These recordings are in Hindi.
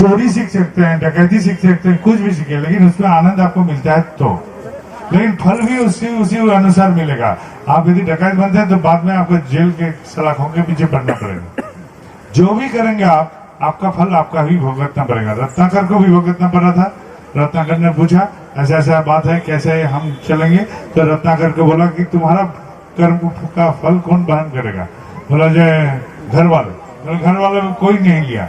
चोरी सीख सकते हैं, डकैती सीख सकते हैं, कुछ भी सीखे, लेकिन उसमें आनंद आपको मिलता है तो, लेकिन फल भी उसी अनुसार मिलेगा। आप यदि डकैत बनते हैं तो बाद में आपको जेल के सलाखों के पीछे पड़ना पड़ेगा। जो भी करेंगे आप, आपका फल आपका ही भुगतना पड़ेगा। रत्नाकर को भी भुगतना पड़ा था। रत्नाकर ने पूछा ऐसा ऐसा बात है, कैसे हम चलेंगे? तो रत्नाकर को बोला कि तुम्हारा कर्म का फल कौन वहन करेगा? बोला जो घर वाले। घर वाले कोई नहीं लिया,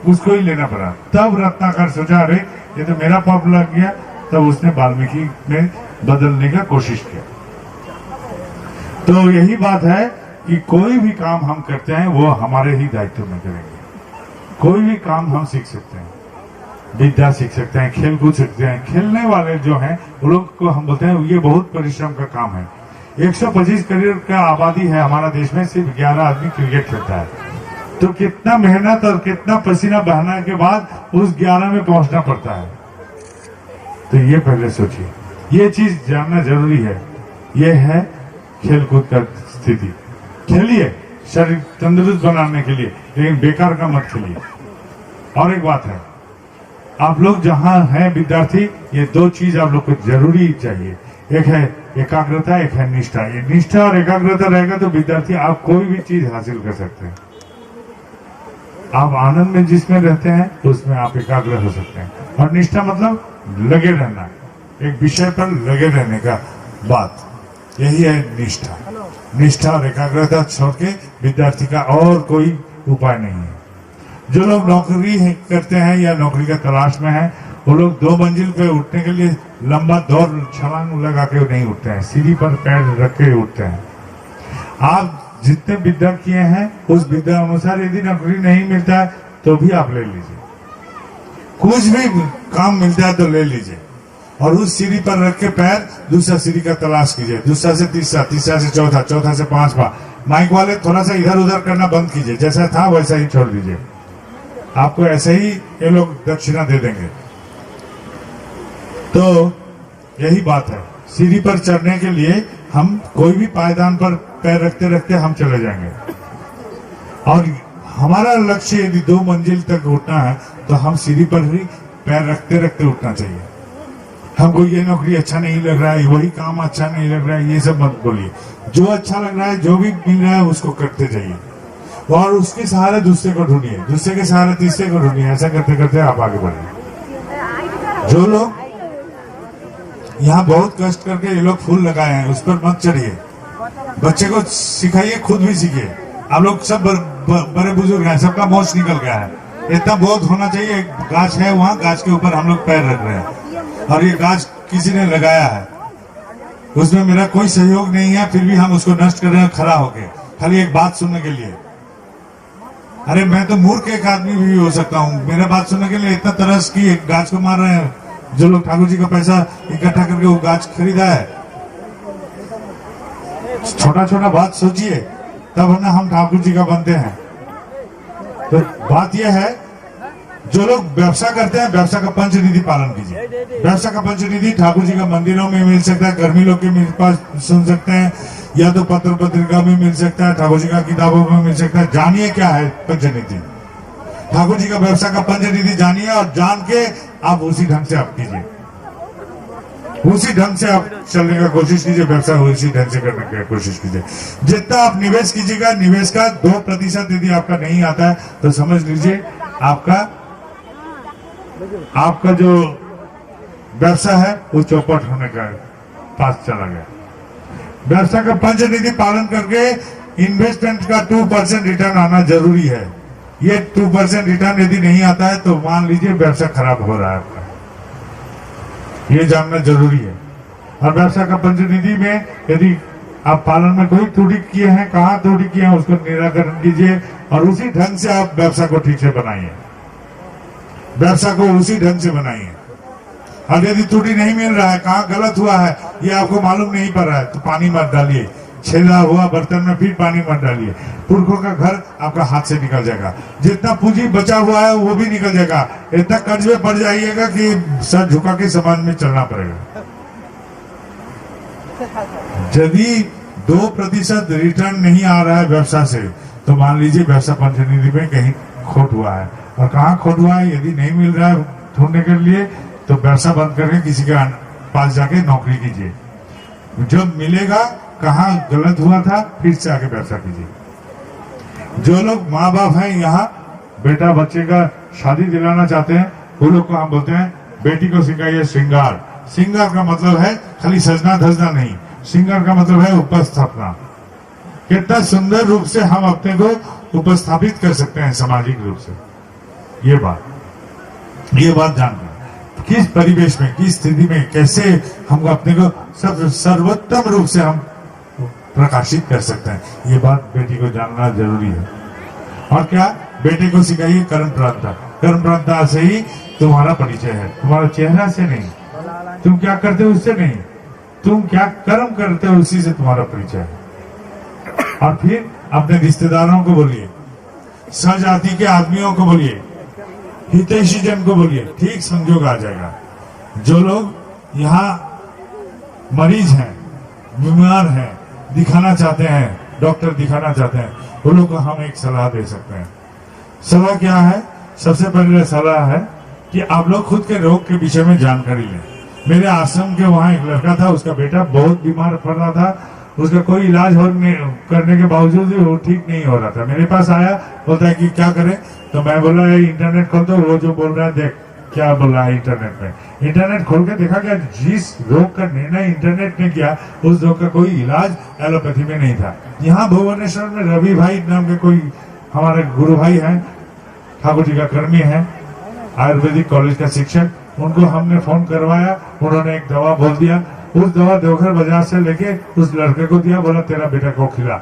उसको ही लेना पड़ा। तब रत्नाकर सोचा अरे ये तो मेरा पाप लग गया। तब उसने वाल्मीकि में बदलने का कोशिश किया। तो यही बात है कि कोई भी काम हम करते हैं वो हमारे ही दायित्व में करेंगे। कोई भी काम हम सीख सकते हैं, विद्या सीख सकते हैं, खेल कूद सकते हैं। खेलने वाले जो हैं वो लोग को हम बोलते हैं ये बहुत परिश्रम का काम है। 125 करोड़ का आबादी है हमारा देश में, सिर्फ 11 आदमी क्रिकेट खेलता है। तो कितना मेहनत और कितना पसीना बहाने के बाद उस 11 में पहुंचना पड़ता है। तो ये पहले सोचिए, ये चीज जानना जरूरी है। ये है खेल कूद का स्थिति। खेलिए शरीर तंदुरुस्त बनाने के लिए, लेकिन बेकार का मत खेलिए। और एक बात है, आप लोग जहां हैं विद्यार्थी, ये दो चीज आप लोग को जरूरी चाहिए। एक है एकाग्रता, एक है निष्ठा। ये निष्ठा और एकाग्रता रहेगा तो विद्यार्थी आप कोई भी चीज हासिल कर सकते हैं। आप आनंद में जिसमें रहते हैं उसमें आप एकाग्र हो सकते हैं। और निष्ठा मतलब लगे रहना, एक विषय पर लगे रहने का बात, यही है निष्ठा। निष्ठा और एकाग्रता छोड़ के विद्यार्थी का और कोई उपाय नहीं है। जो लोग नौकरी करते हैं या नौकरी का तलाश में हैं, वो लोग 2 मंजिल पे उठने के लिए लंबा दौड़ छलांग लगा के नहीं उठते हैं, सीढ़ी पर पैर रख के उठते हैं। आप जितने विद्या किए हैं उस विद्या अनुसार यदि नौकरी नहीं मिलता है तो भी आप ले लीजिए। कुछ भी काम मिलता है तो ले लीजिए, और उस सीढ़ी पर रख के पैर दूसरा सीढ़ी का तलाश कीजिए। दूसरा से तीसरा, तीसरा से चौथा, चौथा से 5वां। माइक वाले थोड़ा सा इधर उधर करना बंद कीजिए, जैसा था वैसा ही छोड़ दीजिए। आपको ऐसे ही ये लोग दक्षिणा दे देंगे। तो यही बात है, सीढ़ी पर चढ़ने के लिए हम कोई भी पायदान पर पैर रखते रखते हम चले जाएंगे। और हमारा लक्ष्य यदि 2 मंजिल तक उठना है तो हम सीढ़ी पर ही पैर रखते रखते उठना चाहिए। हमको ये नौकरी अच्छा नहीं लग रहा है, वही काम अच्छा नहीं लग रहा है, ये सब मत बोलिए। जो अच्छा लग रहा है, जो भी मिल रहा है उसको करते जाइए, और उसके सहारे दूसरे को ढूंढिए, दूसरे के सहारे तीसरे को ढूंढिए। ऐसा करते करते आप आगे बढ़िए। जो लोग यहाँ बहुत कष्ट करके ये लोग फूल लगाए हैं उस पर मत चढ़िए। बच्चे को सिखाइए, खुद भी सीखिए। आप लोग सब बड़े बुजुर्ग हैं, सबका मोच निकल गया है। इतना बोध होना चाहिए। एक गाछ है वहाँ, गाछ के ऊपर हम लोग पैर रख रहे हैं, और ये गाछ किसी ने लगाया है, उसमें मेरा कोई सहयोग नहीं है, फिर भी हम उसको नष्ट कर रहे हैं खड़ा होके, खाली एक बात सुनने के लिए। अरे मैं तो मूर्ख एक आदमी भी हो सकता हूँ, मेरा बात सुनने के लिए इतना तरस की एक गाछ को मार रहे हैं। जो लोग ठाकुर जी का पैसा इकट्ठा करके वो गाछ खरीदा है, छोटा छोटा बात सोचिए, तब ना हम ठाकुर जी का बनते हैं। तो बात यह है, जो लोग व्यवसाय करते हैं, व्यवसाय का पंचनिधि पालन कीजिए। व्यवसाय का पंचनिधि ठाकुर जी का मंदिरों में मिल सकता है, कर्मी लोग के पास सुन सकते हैं, या तो पत्र पत्रिका में मिल सकता है, ठाकुर जी का किताबों में मिल सकता है। जानिए क्या है पंचनिधि, ठाकुर जी का व्यवसाय का पंचनिधि जानिए, और जान के आप उसी ढंग से आप कीजिए, उसी ढंग से आप चलने का कोशिश कीजिए, व्यवसाय उसी ढंग से करने की कोशिश कीजिए। जितना आप निवेश कीजिएगा, निवेश का 2% यदि आपका नहीं आता है तो समझ लीजिए आपका जो व्यवसाय है वो चौपट होने का पास चला गया। व्यवसाय का पंचनिधि पालन करके इन्वेस्टमेंट का 2% रिटर्न आना जरूरी है। ये 2% रिटर्न यदि नहीं आता है तो मान लीजिए व्यवसाय खराब हो रहा है आपका, ये जानना जरूरी है। और व्यवसाय का पंचनिधि में यदि आप पालन में कोई त्रुटि किए हैं, कहाँ त्रुटि किए हैं, उसको निराकरण कीजिए, और उसी ढंग से आप व्यवसाय को ठीक से बनाइए, व्यवसाय को उसी ढंग से बनाइए। और यदि त्रुटि नहीं मिल रहा है, कहाँ गलत हुआ है ये आपको मालूम नहीं पड़ रहा है, तो पानी मत डालिए। छेदा हुआ बर्तन में फिर पानी मत डालिए, पुरखों का घर आपका हाथ से निकल जाएगा। जितना पूंजी बचा हुआ है वो भी निकल जाएगा। इतना कर्ज में पड़ जाइएगा कि सर झुका के समाज में चलना पड़ेगा। यदि 2% रिटर्न नहीं आ रहा है व्यवसाय से, तो मान लीजिए व्यवसाय पंचनिधि में कहीं खोट हुआ है। और कहाँ खोट हुआ है, यदि नहीं मिल रहा है ढूंढने के लिए तो व्यवसाय बंद करके किसी के पास जाके नौकरी कीजिए। जब मिलेगा कहाँ गलत हुआ था फिर से आके व्यवसाय कीजिए। जो लोग माँ बाप हैं यहाँ बेटा बच्चे का शादी दिलाना चाहते हैं, वो लोग को हम बोलते हैं बेटी को सिखाइए श्रृंगार। श्रृंगार का मतलब है खाली सजना धजना नहीं, श्रृंगार का मतलब है उपस्थापना। कितना सुंदर रूप से हम अपने को उपस्थापित कर सकते हैं सामाजिक रूप से। ये बात जानकर किस परिवेश में, किस स्थिति में कैसे हम अपने को सर्वोत्तम रूप से हम प्रकाशित कर सकते हैं, ये बात बेटी को जानना जरूरी है। और क्या, बेटे को सिखाइए कर्म प्रधानता। कर्म प्रधानता से ही तुम्हारा परिचय है, तुम्हारा चेहरा से नहीं, तुम क्या करते हो उससे नहीं, तुम क्या कर्म करते हो उसी से तुम्हारा परिचय है। और फिर अपने रिश्तेदारों को बोलिए, सहजाति के आदमियों को बोलिए, हितैषी जन को बोलिए, ठीक संयोग आ जाएगा। जो लोग यहाँ मरीज हैं, बीमार हैं, दिखाना चाहते हैं, डॉक्टर दिखाना चाहते हैं, वो लोग को हम एक सलाह दे सकते हैं। सलाह क्या है? सबसे पहले सलाह है कि आप लोग खुद के रोग के विषय में जानकारी लें। मेरे आश्रम के वहाँ एक लड़का था, उसका बेटा बहुत बीमार पड़ रहा था, उसका कोई इलाज करने के बावजूद भी वो ठीक नहीं हो रहा था। मेरे पास आया, बोलता है कि क्या करें, तो मैं बोला इंटरनेट खोल दो। वो जो बोल रहा है देख क्या बोल रहा है इंटरनेट में। इंटरनेट खोल के देखा क्या, जिस रोग का निर्णय इंटरनेट ने किया उस रोग का कोई इलाज एलोपैथी में नहीं था। यहाँ भुवनेश्वर में रवि भाई नाम के कोई हमारे गुरु भाई हैं, ठाकुर जी का कर्मी है, आयुर्वेदिक कॉलेज का शिक्षक, उनको हमने फोन करवाया, उन्होंने एक दवा बोल दिया। उस दवा देवघर बाजार से लेके उस लड़के को दिया, बोला तेरा बेटा को खिला।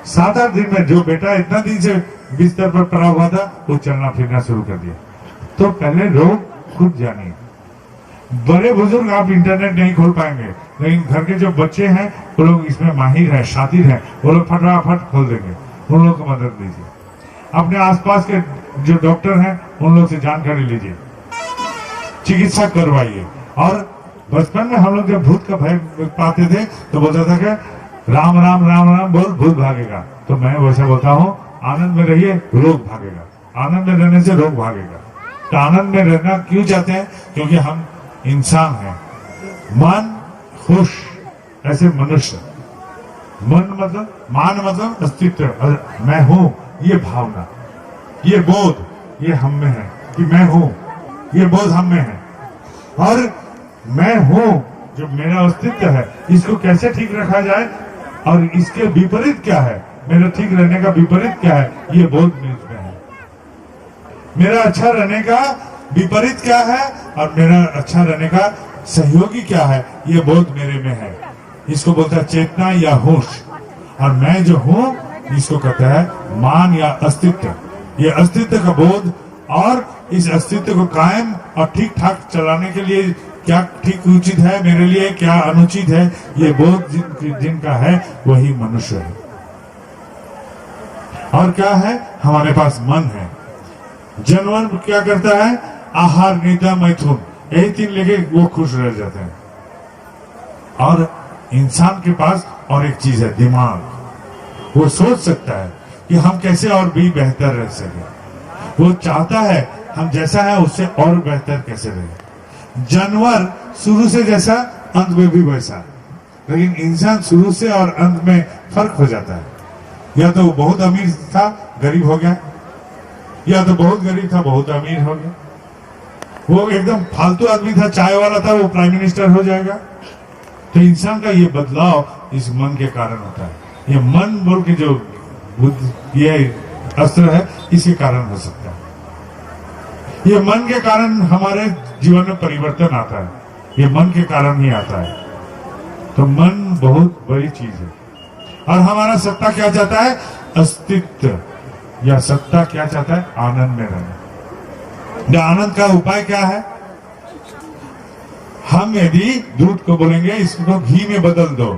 7-8 दिन में जो बेटा इतना दिन से बिस्तर पर पड़ा हुआ था वो चलना फिरना शुरू कर दिया। तो पहले रोग खुद जानिए। बड़े बुजुर्ग आप इंटरनेट नहीं खोल पाएंगे, लेकिन घर के जो बच्चे हैं वो लोग इसमें माहिर हैं, शातिर हैं, वो लोग फटाफट खोल देंगे। उन लोगों को मदद लीजिए। अपने आसपास के जो डॉक्टर हैं उन लोग से जानकारी लीजिए, चिकित्सा करवाइए। और बचपन में हम लोग जब भूत का भय पाते थे तो बोलता था कि राम राम राम राम बोल भूत भागेगा। तो मैं वैसे बोलता हूँ आनंद में रहिए रोग भागेगा। आनंद में रहने से रोग भागेगा। तो आनंद में रहना क्यों चाहते हैं? क्योंकि हम इंसान हैं, मन खुश, ऐसे मनुष्य। मन मतलब, मान मतलब अस्तित्व, मैं हूं, ये भावना, ये बोध, ये हम में है कि मैं हूं, ये बोध हम में है। और मैं हूं जो मेरा अस्तित्व है, इसको कैसे ठीक रखा जाए और इसके विपरीत क्या है, मेरा ठीक रहने का विपरीत क्या है, ये बोध मुझ में है। मेरा अच्छा रहने का विपरीत क्या है और मेरा अच्छा रहने का सहयोगी क्या है, ये बोध मेरे में है। इसको बोलता है चेतना या होश। और मैं जो हूं इसको कहता है मान या अस्तित्व। ये अस्तित्व का बोध, और इस अस्तित्व को कायम और ठीक ठाक चलाने के लिए क्या ठीक उचित है मेरे लिए, क्या अनुचित है, ये बोध जिनका है वही मनुष्य है। और क्या है, हमारे पास मन है। जानवर क्या करता है, आहार निद्रा मैथुन, यही 3 लेके वो खुश रह जाते हैं। और इंसान के पास और एक चीज है, दिमाग। वो सोच सकता है कि हम कैसे और भी बेहतर रह सके। वो चाहता है हम जैसा है उससे और बेहतर कैसे रहे। जानवर शुरू से जैसा अंत में भी वैसा, लेकिन इंसान शुरू से और अंत में फर्क हो जाता है। या तो बहुत अमीर था गरीब हो गया, या तो बहुत गरीब था बहुत अमीर हो गया। वो एकदम फालतू आदमी था, चाय वाला था, वो प्राइम मिनिस्टर हो जाएगा। तो इंसान का ये बदलाव इस मन के कारण होता है। ये मन बोल के जो ये अस्त्र है, इसके कारण हो सकता है। ये मन के कारण हमारे जीवन में परिवर्तन आता है, ये मन के कारण ही आता है। तो मन बहुत बड़ी चीज है। और हमारा सत्ता क्या चाहता है, अस्तित्व, या सत्ता क्या चाहता है, आनंद में रहना। आनंद का उपाय क्या है, हम यदि दूध को बोलेंगे इसको घी में बदल दो,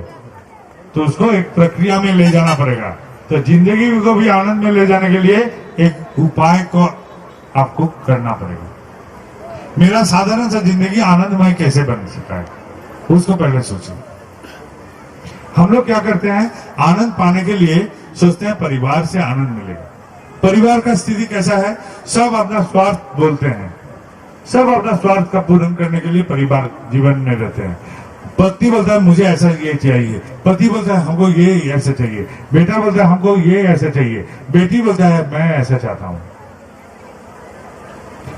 तो उसको एक प्रक्रिया में ले जाना पड़ेगा। तो जिंदगी को भी आनंद में ले जाने के लिए एक उपाय को आपको करना पड़ेगा। मेरा साधारण सा जिंदगी आनंदमय कैसे बन सकता है, उसको पहले सोचिए। हम लोग क्या करते हैं, आनंद पाने के लिए सोचते हैं परिवार से आनंद मिलेगा, परिवार का स्थिति कैसा है? सब अपना स्वार्थ बोलते हैं, सब अपना स्वार्थ का पूर्ण करने के लिए परिवार जीवन में रहते हैं। पति बोलता है मुझे ऐसा ये चाहिए, पति बोलता है हमको ये ऐसा चाहिए, बेटा बोलता है हमको ये ऐसा चाहिए, बेटी बोलता है मैं ऐसा चाहता हूं।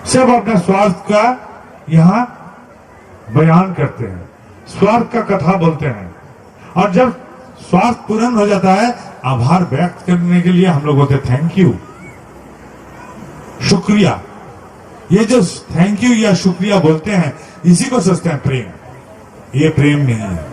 सब अपना स्वार्थ का यहाँ बयान करते हैं, स्वार्थ का कथा बोलते हैं। और जब स्वार्थ पूर्ण हो जाता है, आभार व्यक्त करने के लिए हम लोग बोलते हैं थैंक यू, शुक्रिया। ये जो थैंक यू या शुक्रिया बोलते हैं, इसी को सोचते हैं प्रेम। ये प्रेम नहीं है।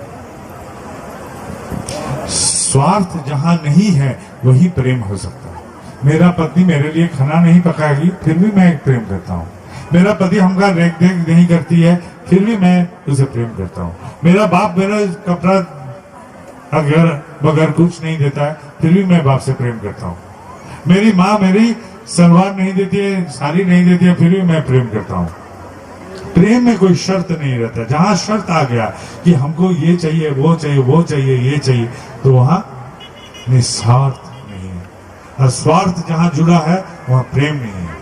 स्वार्थ जहां नहीं है वही प्रेम हो सकता है। मेरा पत्नी मेरे लिए खाना नहीं पकाएगी, फिर भी मैं प्रेम करता हूं। मेरा पति हमका देख देख नहीं करती है, फिर भी मैं उसे प्रेम करता हूं। मेरा बाप मेरा कपड़ा अगर बगैर कुछ नहीं देता है, फिर भी मैं बाप से प्रेम करता हूं। मेरी माँ मेरी सलवार नहीं देती है, साड़ी नहीं देती है, फिर भी मैं प्रेम करता हूं। प्रेम में कोई शर्त नहीं रहता। जहां शर्त आ गया कि हमको ये चाहिए, वो चाहिए, वो चाहिए, ये चाहिए, तो वहां निस्वार्थ नहीं है। और स्वार्थ जहां जुड़ा है वहां प्रेम नहीं है।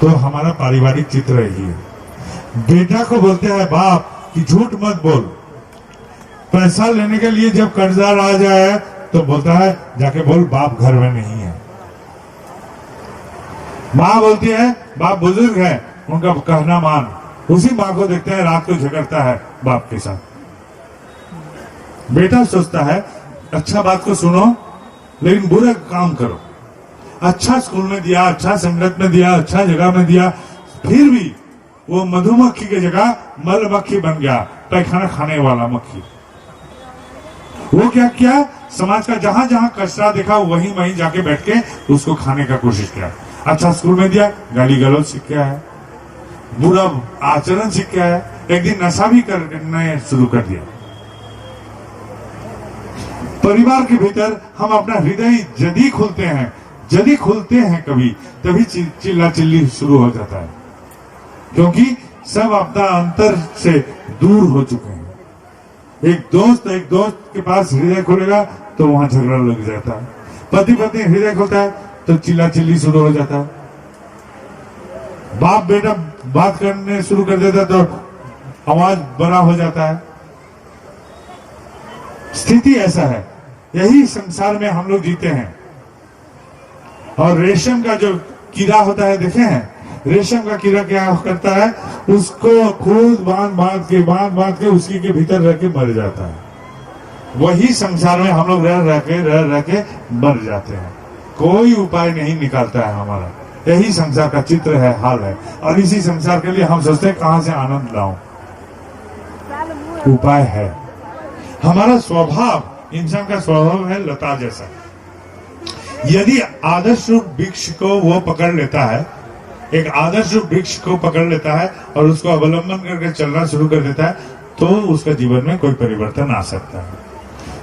तो हमारा पारिवारिक चित्र यही है। बेटा को बोलते हैं बाप कि झूठ मत बोल। पैसा लेने के लिए जब कर्जदार आ जाए तो बोलता है जाके बोल बाप घर में नहीं है। माँ बोलती है बाप बुजुर्ग है, उनका कहना मान। उसी माँ को देखते हैं रात को झगड़ता है बाप के साथ। बेटा सोचता है अच्छा बात को सुनो लेकिन बुरा काम करो। अच्छा स्कूल में दिया, अच्छा संगत में दिया, अच्छा जगह में दिया, फिर भी वो मधुमक्खी की जगह मलमक्खी बन गया, पैखाना खाने वाला मक्खी। वो क्या किया, समाज का जहां जहां कचरा देखा वहीं वहीं जाके बैठ के उसको खाने का कोशिश किया। अच्छा स्कूल में दिया, गाली गलौज सीख गया है, बुरा आचरण सीख गया है, एक दिन नशा भी करने शुरू कर दिया। परिवार के भीतर हम अपना हृदय यदि खुलते हैं कभी, तभी चिल्ला चिल्ली शुरू हो जाता है, क्योंकि सब अपना अंतर से दूर हो चुके हैं। एक दोस्त के पास हृदय खोलेगा तो वहां झगड़ा लग जाता है। पति पत्नी हृदय खोलता है तो चिल्ला चिल्ली शुरू हो जाता है। बाप बेटा बात करने शुरू कर देता है तो आवाज बड़ा हो जाता है। स्थिति ऐसा है। यही संसार में हम लोग जीते हैं। और रेशम का जो कीड़ा होता है, देखे हैं रेशम का कीड़ा क्या करता है, उसको खुद बांध के उसी के भीतर रह के मर जाता है। वही संसार में हम लोग रह के मर जाते हैं। कोई उपाय नहीं निकालता है हमारा। यही संसार का चित्र है, हाल है। और इसी संसार के लिए हम सोचते हैं कहां से आनंद लाऊं। उपाय है। हमारा स्वभाव, इंसान का स्वभाव है लता जैसा। यदि आदर्श रूप वृक्ष को वो पकड़ लेता है, एक आदर्श रूप वृक्ष को पकड़ लेता है और उसको अवलंबन करके चलना शुरू कर देता है, तो उसका जीवन में कोई परिवर्तन आ सकता है।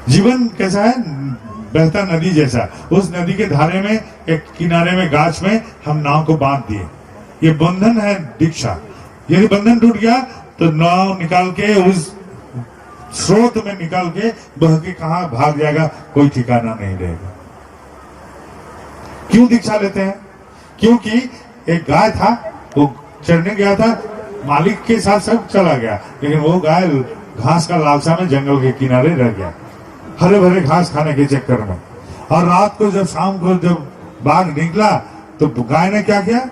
जीवन कैसा है, बहता नदी जैसा। उस नदी के धारे में एक किनारे में गाछ में हम नाव को बांध दिए। ये बंधन है दीक्षा। यदि बंधन टूट गया तो नाव निकाल के उस स्रोत में निकाल के बह के कहां भाग जाएगा, कोई ठिकाना नहीं रहेगा। क्यों दीक्षा लेते हैं? क्योंकि एक गाय था, वो चरने गया था, मालिक के साथ सब चला गया, लेकिन वो गाय घास का लालसा में जंगल के किनारे रह गया, हरे भरे घास खाने के चक्कर में। और रात को जब शाम को जब बाघ निकला तो गाय ने क्या किया,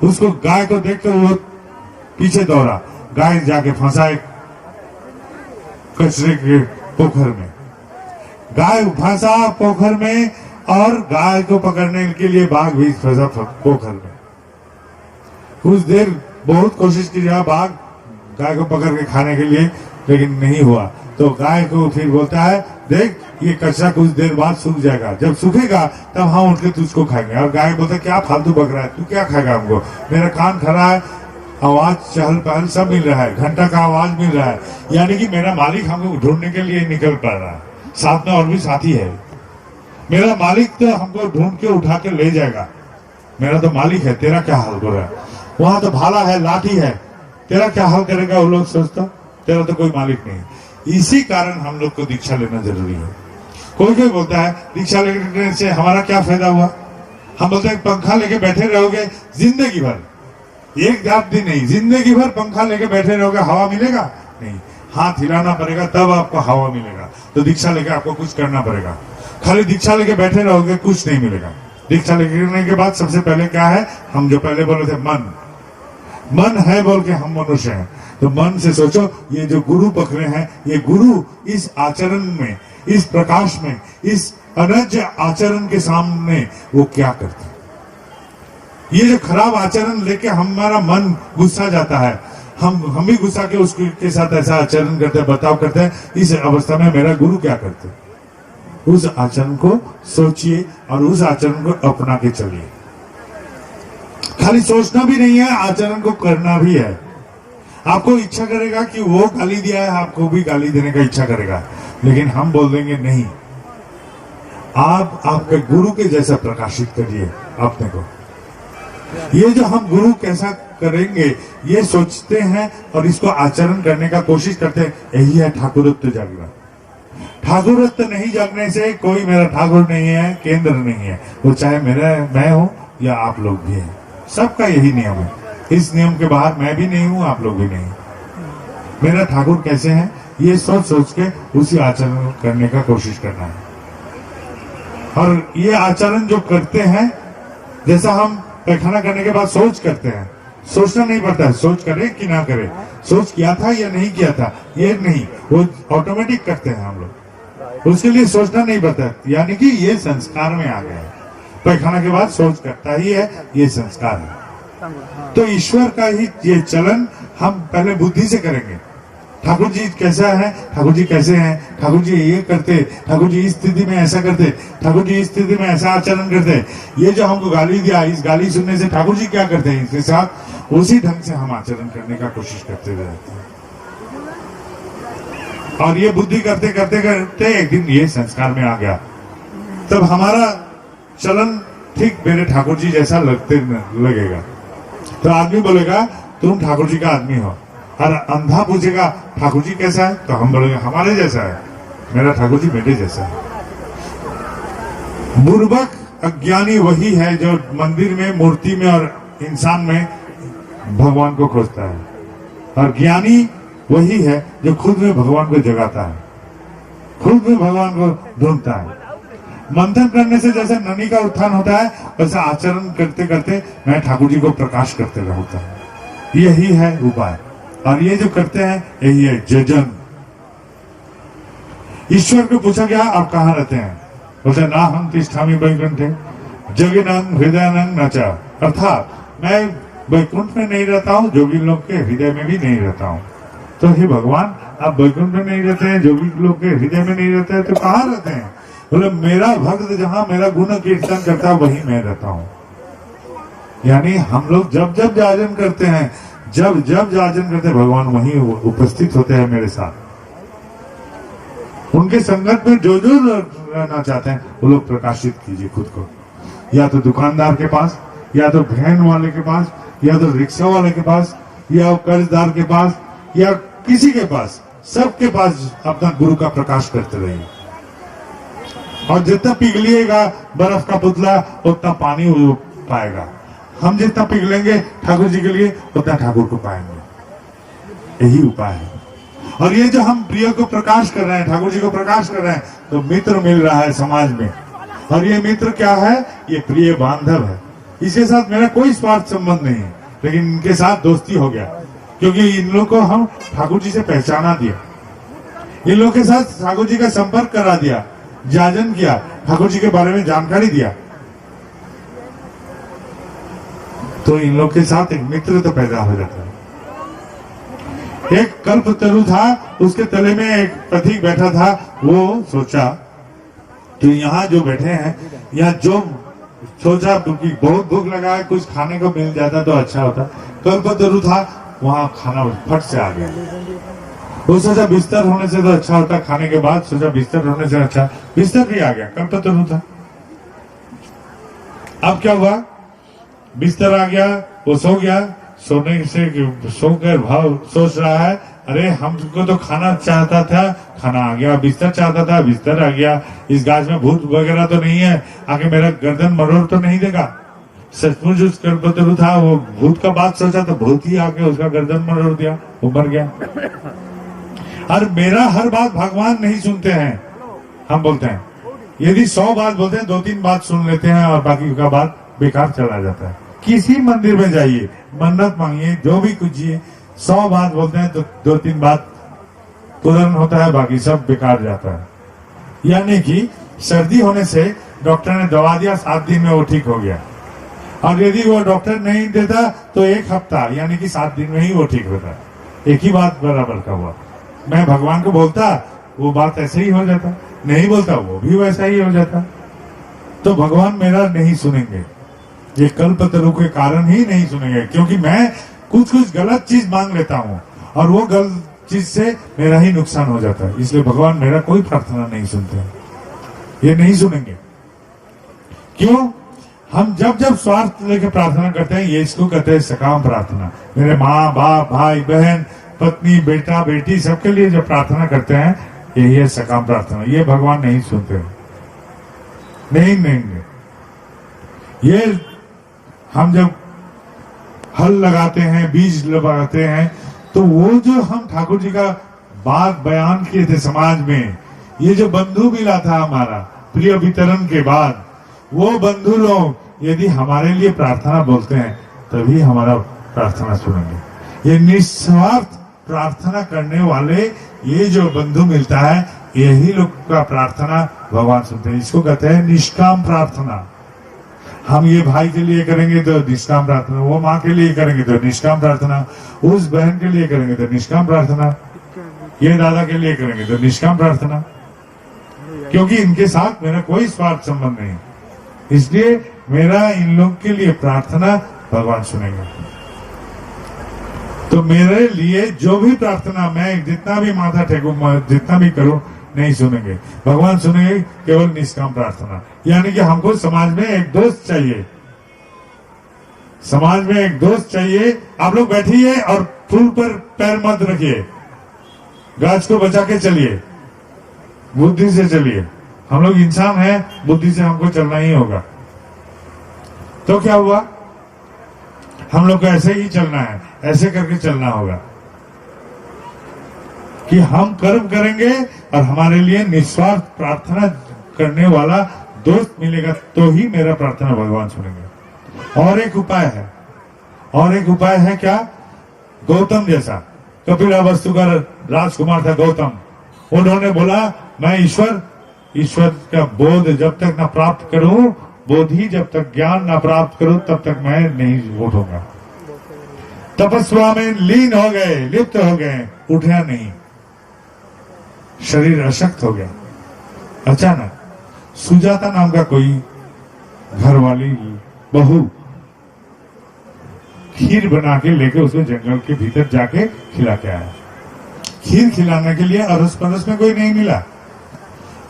उसको गाय को देखकर वो पीछे दौड़ा। गाय जाके फंसा एक कचरे के पोखर में। गाय फंसा पोखर में और गाय को पकड़ने के लिए बाघ भी फंसा पोखर में। कुछ देर बहुत कोशिश की बाघ गाय को पकड़ के खाने के लिए, लेकिन नहीं हुआ। तो गाय को फिर बोलता है देख ये कचरा कुछ देर बाद सूख जाएगा, जब सूखेगा तब हम उठ के तुझको खाएंगे। और गाय बोलता है क्या फालतू बक रहा है, तू क्या खाएगा हमको, मेरा कान खड़ा है, आवाज चहल पहल सब मिल रहा है, घंटा का आवाज मिल रहा है, यानी कि मेरा मालिक हमको ढूंढने के लिए निकल पड़ रहा है, साथ में और भी साथी है। मेरा मालिक तो हमको ढूंढ के उठा के ले जाएगा, मेरा तो मालिक है, तेरा क्या हाल हो रहा है। वहां तो भाला है, लाठी है, तेरा क्या हाल करेगा वो लोग सोचता, तेरा तो कोई मालिक नहीं। इसी कारण हम लोग को दीक्षा लेना जरूरी है। कोई कोई बोलता है दीक्षा लेने से हमारा क्या फायदा हुआ, हम बोलते हैं पंखा लेके बैठे रहोगे जिंदगी भर, एक रात दिन नहीं, जिंदगी भर पंखा लेके बैठे रहोगे, हवा मिलेगा नहीं, हाथ हिलाना पड़ेगा तब आपको हवा मिलेगा। तो दीक्षा लेके आपको कुछ करना पड़ेगा। खाली दीक्षा लेके बैठे रहोगे कुछ नहीं मिलेगा। दीक्षा लेने के बाद सबसे पहले क्या है, हम जो पहले बोले थे मन है बोल के हम मनुष्य हैं। तो मन से सोचो, ये जो गुरु पकड़े हैं, ये गुरु इस आचरण में, इस प्रकाश में, इस अनज्य आचरण के सामने वो क्या करते हैं। ये जो खराब आचरण लेके हमारा मन गुस्सा जाता है, हम भी गुस्सा के उसके साथ ऐसा आचरण करते हैं, बर्ताव करते हैं। इस अवस्था में मेरा गुरु क्या करते हैं, उस आचरण को सोचिए और उस आचरण को अपना के चलिए। खाली सोचना भी नहीं है, आचरण को करना भी है। आपको इच्छा करेगा कि वो गाली दिया है, आपको भी गाली देने का इच्छा करेगा, लेकिन हम बोल देंगे नहीं, आप आपके गुरु के जैसा प्रकाशित करिए अपने को। ये जो हम गुरु कैसा करेंगे ये सोचते हैं और इसको आचरण करने का कोशिश करते हैं, यही है ठाकुरत्व जागना। ठाकुरत्व नहीं जागने से कोई मेरा ठाकुर नहीं है, केंद्र नहीं है, वो चाहे मैं हूं या आप लोग भी हैं, सबका यही नियम है। इस नियम के बाहर मैं भी नहीं हूं, आप लोग भी नहीं। मेरा ठाकुर कैसे है ये सोच सोच के उसी आचरण करने का कोशिश करना है। और ये आचरण जो करते हैं, जैसा हम पैखाना करने के बाद सोच करते हैं, सोचना नहीं पड़ता है, सोच करे कि ना करे, सोच किया था या नहीं किया था, ये नहीं, वो ऑटोमेटिक करते हैं हम लोग, उसके लिए सोचना नहीं पड़ता है। यानी कि ये संस्कार में आ गया है, पैखाना के बाद सोच करता ही है, ये संस्कार है। तो ईश्वर का ही ये चलन हम पहले बुद्धि से करेंगे। ठाकुर जी कैसा है, ठाकुर जी कैसे हैं, ठाकुर जी ये करते, ठाकुर जी इस स्थिति में ऐसा करते, ठाकुर जी इस स्थिति में ऐसा आचरण करते, ये जो हमको गाली दिया, इस गाली सुनने से ठाकुर जी क्या करते हैं, इसके साथ उसी ढंग से हम आचरण करने का कोशिश करते रहते हैं। और ये बुद्धि करते करते करते एक दिन ये संस्कार में आ गया, तब हमारा चलन ठीक मेरे ठाकुर जी जैसा लगेगा। तो आदमी बोलेगा तुम ठाकुर जी का आदमी हो, और अंधा पूछेगा ठाकुर जी कैसा है, तो हम बोलेंगे हमारे जैसा है, मेरा ठाकुर जी मेरे जैसा है। बुर्बक अज्ञानी वही है जो मंदिर में, मूर्ति में और इंसान में भगवान को खोजता है, और ज्ञानी वही है जो खुद में भगवान को जगाता है, खुद में भगवान को ढूंढता है। मंथन करने से जैसे नदी का उत्थान होता है, वैसे आचरण करते करते मैं ठाकुर जी को प्रकाश करते रहता हूं। यही है उपाय, और ये जो करते हैं यही है जजन। ईश्वर को पूछा गया आप कहाँ रहते हैं, बोलते ना हम तिष्ठामि वैकुंठे जगनंग हृदयानंग नचा, अर्थात मैं वैकुंठ में नहीं रहता हूँ, जोगी लोग के हृदय में भी नहीं रहता हूँ। तो हे भगवान, आप वैकुंठ में नहीं रहते हैं, जोगी लोग के हृदय में नहीं रहते हैं, तो कहाँ रहते हैं? बोले मेरा भक्त जहां मेरा गुण कीर्तन करता है वहीं मैं रहता हूं। यानी हम लोग जब जब जाजन करते हैं, जब जब जाजन करते हैं, भगवान वहीं उपस्थित होते हैं मेरे साथ। उनके संगत में जो जो रहना चाहते हैं वो लोग प्रकाशित कीजिए खुद को, या तो दुकानदार के पास, या तो वैन वाले के पास, या तो रिक्शा वाले के पास, या कर्जदार के पास, या किसी के पास, सबके पास अपना गुरु का प्रकाश करते रहिए। और जितना पिघलिएगा बर्फ का पुतला उतना पानी वो पाएगा। हम जितना पिघलेंगे ठाकुर जी के लिए उतना ठाकुर को पाएंगे। यही उपाय है। और ये जो हम प्रिय को प्रकाश कर रहे हैं, ठाकुर जी को प्रकाश कर रहे हैं, तो मित्र मिल रहा है समाज में। और ये मित्र क्या है? ये प्रिय बांधव है। इसके साथ मेरा कोई स्वार्थ संबंध नहीं है, लेकिन इनके साथ दोस्ती हो गया, क्योंकि इन लोगों को हम ठाकुर जी से पहचाना दिया, इन लोगों के साथ ठाकुर जी का संपर्क करा दिया, जाजन किया, ठाकुर जी के बारे में जानकारी दिया, तो इन लोग के साथ एक मित्र तो पैदा हो जाता है। एक कल्प तरु था, उसके तले में एक पथिक बैठा था। वो सोचा कि यहाँ जो बैठे हैं, यहाँ जो सोचा कि बहुत भूख लगा है, कुछ खाने को मिल जाता तो अच्छा होता। कल्प तरु था, वहां खाना फट से आ गया। वो सोचा बिस्तर होने से तो अच्छा होता, खाने के बाद सोचा बिस्तर होने से अच्छा, बिस्तर भी आ गया, कल्प तरु था। अब क्या हुआ? बिस्तर आ गया, वो सो गया, सोने से सोकर भाव सोच रहा है अरे हमको तो खाना चाहता था, खाना आ गया, बिस्तर चाहता था, बिस्तर आ गया, इस गाछ में भूत वगैरह तो नहीं है, आके मेरा गर्दन मरोड़ तो नहीं देगा। सचमुच उस कल्पतरु था, वो भूत का बात सोचा तो भूत ही आके उसका गर्दन मरोड़ दिया, वो मर गया। और मेरा हर बात भगवान नहीं सुनते हैं। हम बोलते हैं यदि 100 बात बोलते हैं, 2-3 बात सुन लेते हैं और बाकी का बात बेकार चला जाता है। किसी मंदिर में जाइए, मन्नत मांगिए, जो भी कीजिए, 100 बात बोलते हैं तो 2-3 बात पूर्ण होता है, बाकी सब बेकार जाता है। यानी कि सर्दी होने से डॉक्टर ने दवा दिया, 7 दिन में वो ठीक हो गया, और यदि वो डॉक्टर नहीं देता तो 1 हफ्ता यानी कि 7 दिन में ही वो ठीक होता। एक ही बात बराबर का हुआ। मैं भगवान को बोलता, वो बात ऐसे ही हो जाता, नहीं बोलता वो भी वैसा ही हो जाता। तो भगवान मेरा नहीं सुनेंगे, ये कल्पतरु के कारण ही नहीं सुनेंगे, क्योंकि मैं कुछ गलत चीज मांग लेता हूँ और वो गलत चीज से मेरा ही नुकसान हो जाता है। इसलिए भगवान मेरा कोई प्रार्थना नहीं सुनते, ये नहीं सुनेंगे। क्यों? हम जब जब स्वार्थ लेकर प्रार्थना करते हैं, ये इसको कहते हैं सकाम प्रार्थना। मेरे माँ बाप, भाई बहन, पत्नी, बेटा बेटी, सबके लिए जब प्रार्थना करते हैं, यही है सकाम प्रार्थना। ये भगवान नहीं सुनते, नहीं। ये हम जब हल लगाते हैं, बीज लगाते हैं, तो वो जो हम ठाकुर जी का बात बयान किए थे समाज में, ये जो बंधु मिला था हमारा प्रिय वितरण के बाद, वो बंधु लोग यदि हमारे लिए प्रार्थना बोलते हैं तभी हमारा प्रार्थना सुनेंगे। ये निस्वार्थ प्रार्थना करने वाले ये जो बंधु मिलता है, यही लोग का प्रार्थना भगवान सुनते हैं। इसको कहते हैं निष्काम प्रार्थना। हम ये भाई के लिए करेंगे तो निष्काम प्रार्थना, वो माँ के लिए करेंगे तो निष्काम प्रार्थना, उस बहन के लिए करेंगे तो निष्काम प्रार्थना, ये दादा के लिए करेंगे तो निष्काम प्रार्थना, क्योंकि इनके साथ मेरा कोई स्वार्थ संबंध नहीं। इसलिए मेरा इन लोग के लिए प्रार्थना भगवान सुनेंगे। तो मेरे लिए जो भी प्रार्थना मैं जितना भी माथा टेकूं, जितना भी करूं, नहीं सुनेंगे। भगवान सुनेंगे केवल निष्काम प्रार्थना। यानी कि हमको समाज में एक दोस्त चाहिए, समाज में एक दोस्त चाहिए। आप लोग बैठिए और फूल पर पैर मत रखिए, गाछ को बचा के चलिए, बुद्धि से चलिए। हम लोग इंसान हैं, बुद्धि से हमको चलना ही होगा। तो क्या हुआ, हम लोग को ऐसे ही चलना है, ऐसे करके चलना होगा कि हम कर्म करेंगे और हमारे लिए निस्वार्थ प्रार्थना करने वाला दोस्त मिलेगा, तो ही मेरा प्रार्थना भगवान सुनेंगे। और एक उपाय है, और एक उपाय है क्या? गौतम जैसा, कपिलावस्तु का राजकुमार था गौतम। उन्होंने बोला मैं ईश्वर का बोध जब तक न प्राप्त करूं, बोधि जब तक ज्ञान न प्राप्त करूं, तब तक मैं नहीं उठूंगा। तपस्या में लीन हो गए, लिप्त हो गए, उठा नहीं, शरीर अशक्त हो गया। अचानक सुजाता नाम का कोई घर वाली बहू खीर बना के लेके उसको जंगल के भीतर जाके खिला के आया। खीर खिलाने के लिए अड़ोस पड़ोस में कोई नहीं मिला।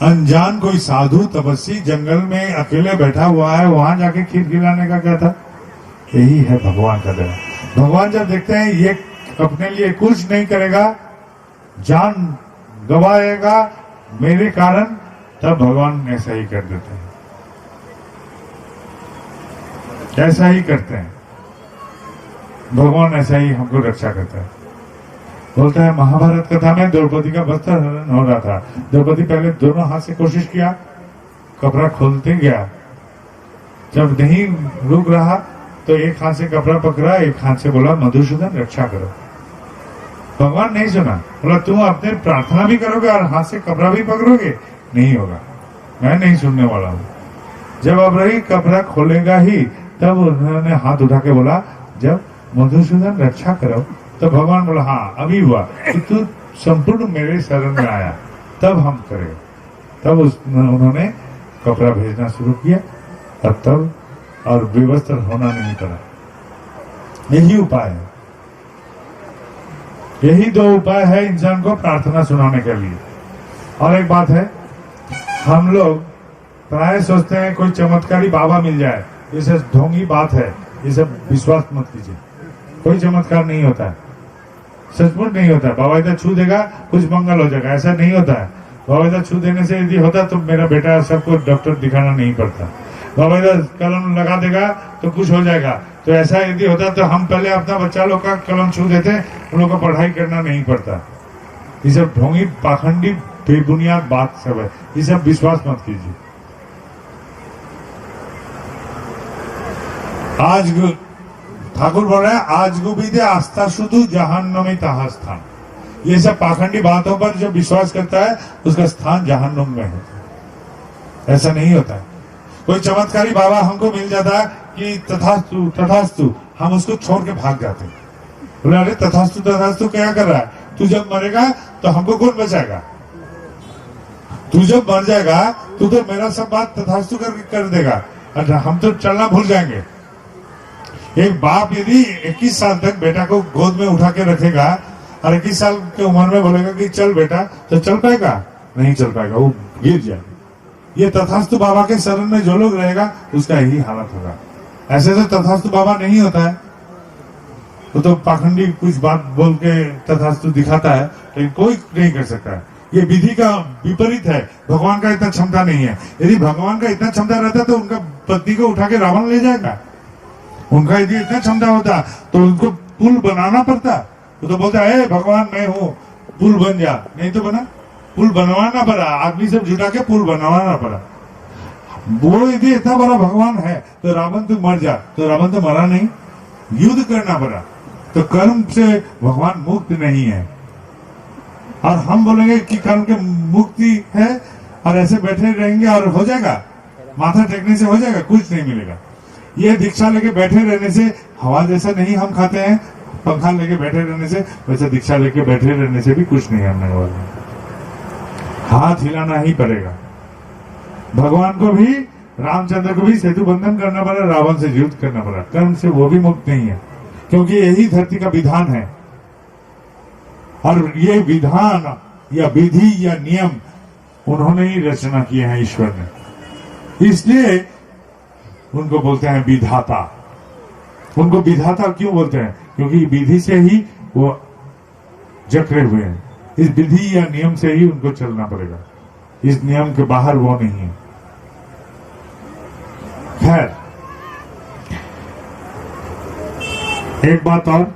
अनजान कोई साधु तपस्वी जंगल में अकेले बैठा हुआ है, वहां जाके खीर खिलाने का क्या था? यही है भगवान का दया। भगवान जब देखते हैं ये अपने लिए कुछ नहीं करेगा, जान गवाएगा मेरे कारण, तब भगवान ऐसा ही कर देते हैं, ऐसा ही करते हैं। भगवान ऐसा ही हमको रक्षा करता है। बोलता है महाभारत कथा में द्रौपदी का वस्त्र हरण हो रहा था। द्रौपदी पहले दोनों हाथ से कोशिश किया, कपड़ा खोलते गया, जब नहीं रुक रहा तो एक हाथ से कपड़ा पकड़ा, एक हाथ से बोला मधुसूदन रक्षा करो। भगवान नहीं सुना, बोला तुम अपने प्रार्थना भी करोगे और हाथ से कपड़ा भी पकड़ोगे, नहीं होगा, मैं नहीं सुनने वाला हूं। जब अब रही कपड़ा खोलेगा ही, तब उन्होंने हाथ उठा के बोला जब मधुसूदन रक्षा करो, तो भगवान बोला हाँ अभी हुआ कि तू संपूर्ण मेरे शरण में आया, तब हम करें। तब उन्होंने कपड़ा भेजना शुरू किया और तब और विवस्त्र होना नहीं पड़ा। यही उपाय है, यही 2 उपाय है इंसान को प्रार्थना सुनाने के लिए। और एक बात है, हम लोग प्राय सोचते हैं कोई चमत्कारी बाबा मिल जाए, ये सब ढोंगी बात है, ये सब विश्वास मत कीजिए, कोई चमत्कार नहीं होता है। सचमुच नहीं होता। बाबाईदा छू देगा कुछ मंगल हो जाएगा, ऐसा नहीं होता है। बाबाईदा छू देने से यदि होता तो मेरा बेटा सबको डॉक्टर दिखाना नहीं पड़ता। बाबाईदा कलम लगा देगा तो कुछ हो जाएगा। तो ऐसा यदि होता तो हम पहले अपना बच्चा लोग का कलम छू देते, उन लोग को पढ़ाई करना नहीं पड़ता। ये सब ढोंगी पाखंडी बेबुनियाद बात सब है, ये सब विश्वास मत कीजिए। आज ठाकुर बोल रहे हैं, आज गुबीदे आस्था शुद्ध जहान्नमी ताहा स्थान। ये सब पाखंडी बातों पर जो विश्वास करता है उसका स्थान जहन्नुम में है। ऐसा नहीं होता है। कोई चमत्कारी बाबा हमको मिल जाता है कि तथास्तु तथास्तु, हम उसको छोड़ के भाग जाते हैं। बोले अरे तथास्तु तथास्तु क्या कर रहा है? तू जब मरेगा तो हमको कौन बचाएगा? तू जब मर जाएगा तू तो मेरा सब बात तथास्तु कर देगा, अच्छा हम तो चलना भूल जाएंगे। एक बाप यदि 21 साल तक बेटा को गोद में उठा के रखेगा और 21 साल की उम्र में बोलेगा कि चल बेटा, तो चल पाएगा? नहीं चल पाएगा, वो गिर जाएगा। ये तथास्तु बाबा के शरण में जो लोग रहेगा उसका यही हालत होगा। ऐसे तो तथास्तु बाबा नहीं होता है, वो तो पाखंडी कुछ बात बोल के तथास्तु दिखाता है, लेकिन कोई नहीं कर सकता है। ये विधि का विपरीत है। भगवान का इतना क्षमता नहीं है। यदि भगवान का इतना क्षमता रहता तो उनका पत्नी को उठा के रावण ले जाएगा। उनका यदि इतना क्षमता होता तो उनको पुल बनाना पड़ता। वो तो बोलता है भगवान मैं हूँ, पुल बन जा। नहीं तो बना, पुल बनवाना पड़ा, आदमी सब जुटा के पुल बनवाना पड़ा। वो यदि इतना बड़ा भगवान है तो रावण तो मर जा, तो रावण तो मरा नहीं, युद्ध करना पड़ा। तो कर्म से भगवान मुक्त नहीं है। और हम बोलेंगे कि कर्म के मुक्ति है और ऐसे बैठे रहेंगे और हो जाएगा, माथा टेकने से हो जाएगा, कुछ नहीं मिलेगा। ये दीक्षा लेके बैठे रहने से हवा जैसा नहीं हम खाते हैं, पंखा लेके बैठे रहने से, वैसे दीक्षा लेके बैठे रहने से भी कुछ नहीं हमने वाला। हाथ हिलाना ही पड़ेगा। भगवान को भी, रामचंद्र को भी सेतु बंधन करना पड़ा, रावण से युद्ध करना पड़ा। कर्म से वो भी मुक्त नहीं है, क्योंकि यही धरती का विधान है। और ये विधान या विधि या नियम उन्होंने ही रचना किए हैं, ईश्वर ने। इसलिए उनको बोलते हैं विधाता। उनको विधाता क्यों बोलते हैं? क्योंकि विधि से ही वो जकड़े हुए हैं। इस विधि या नियम से ही उनको चलना पड़ेगा, इस नियम के बाहर वो नहीं है। खैर, एक बात और,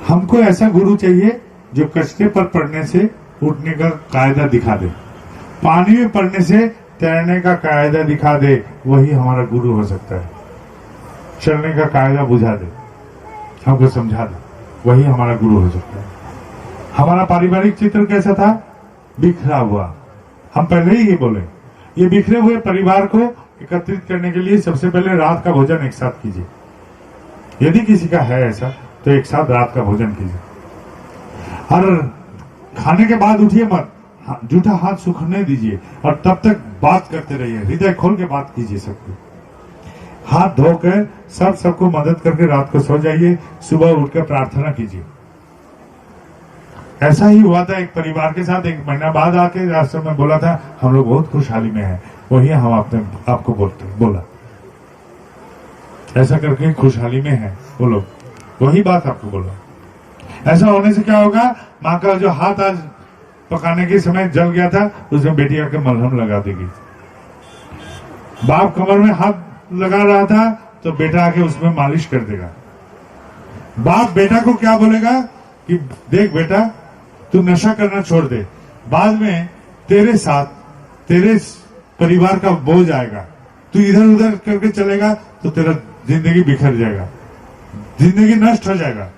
हमको ऐसा गुरु चाहिए जो कचरे पर पड़ने से उठने का कायदा दिखा दे, पानी में पड़ने से तैरने का कायदा दिखा दे। वही हमारा गुरु हो सकता है। चलने का कायदा बुझा दे, हमको समझा दे, वही हमारा गुरु हो सकता है। हमारा पारिवारिक चित्र कैसा था? बिखरा हुआ। हम पहले ही ये बोले, ये बिखरे हुए परिवार को एकत्रित करने के लिए सबसे पहले रात का भोजन एक साथ कीजिए। यदि किसी का है ऐसा तो एक साथ रात का भोजन कीजिए। और खाने के बाद उठिए मत, जूठा हाथ सूखने दीजिए और तब तक बात करते रहिए। हृदय खोल के बात कीजिए सबको। हाथ धोकर सबको मदद करके रात को सो जाइए, सुबह उठकर प्रार्थना कीजिए। ऐसा ही हुआ था एक परिवार के साथ। 1 महीना बाद आके रास्ते में बोला था हम लोग बहुत खुशहाली में हैं। वही हम आपको बोला ऐसा करके खुशहाली में है वो लोग, वही बात आपको बोला। ऐसा होने से क्या होगा? माँ का जो हाथ आज पकाने के समय जल गया था, उसमें बेटी आके मलहम लगा देगी। बाप कमर में हाथ लगा रहा था तो बेटा आके उसमें मालिश कर देगा। बाप बेटा को क्या बोलेगा कि देख बेटा, तू नशा करना छोड़ दे, बाद में तेरे साथ तेरे परिवार का बोझ आएगा, तू इधर उधर करके चलेगा तो तेरा जिंदगी बिखर जाएगा, जिंदगी नष्ट हो जाएगा,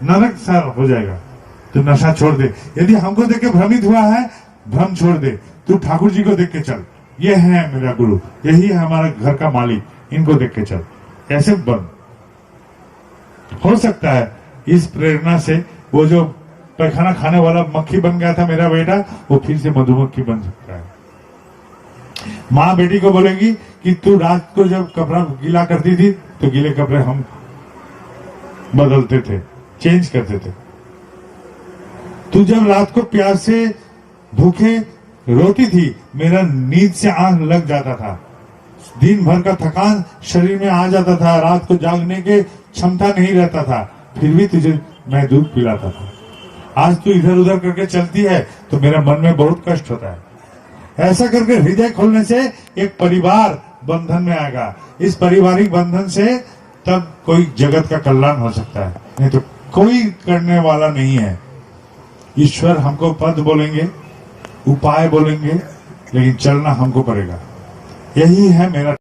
नरक सा हो जाएगा, तो नशा छोड़ दे। यदि हमको देख के भ्रमित हुआ है, भ्रम छोड़ दे, तू ठाकुर जी को देख के चल, ये है मेरा गुरु, यही है हमारा घर का मालिक, इनको देख के चल। ऐसे बन हो सकता है इस प्रेरणा से वो जो पैखाना खाने वाला मक्खी बन गया था मेरा बेटा, वो फिर से मधुमक्खी बन सकता है। माँ बेटी को बोलेगी कि तू रात को जब कपड़ा गीला करती थी तो गीले कपड़े हम बदलते थे, चेंज करते थे। तू जब रात को प्यास से भूखे रोती थी, मेरा नींद से आंख लग जाता था, दिन भर का थकान शरीर में आ जाता था, रात को जागने के क्षमता नहीं रहता था, फिर भी तुझे मैं दूध पिलाता था। आज तू इधर उधर करके चलती है तो मेरा मन में बहुत कष्ट होता है। ऐसा करके हृदय खोलने से एक परिवार बंधन में आएगा। इस पारिवारिक बंधन से तब कोई जगत का कल्याण हो सकता है, नहीं तो कोई करने वाला नहीं है। ईश्वर हमको पद बोलेंगे, उपाय बोलेंगे, लेकिन चलना हमको पड़ेगा। यही है मेरा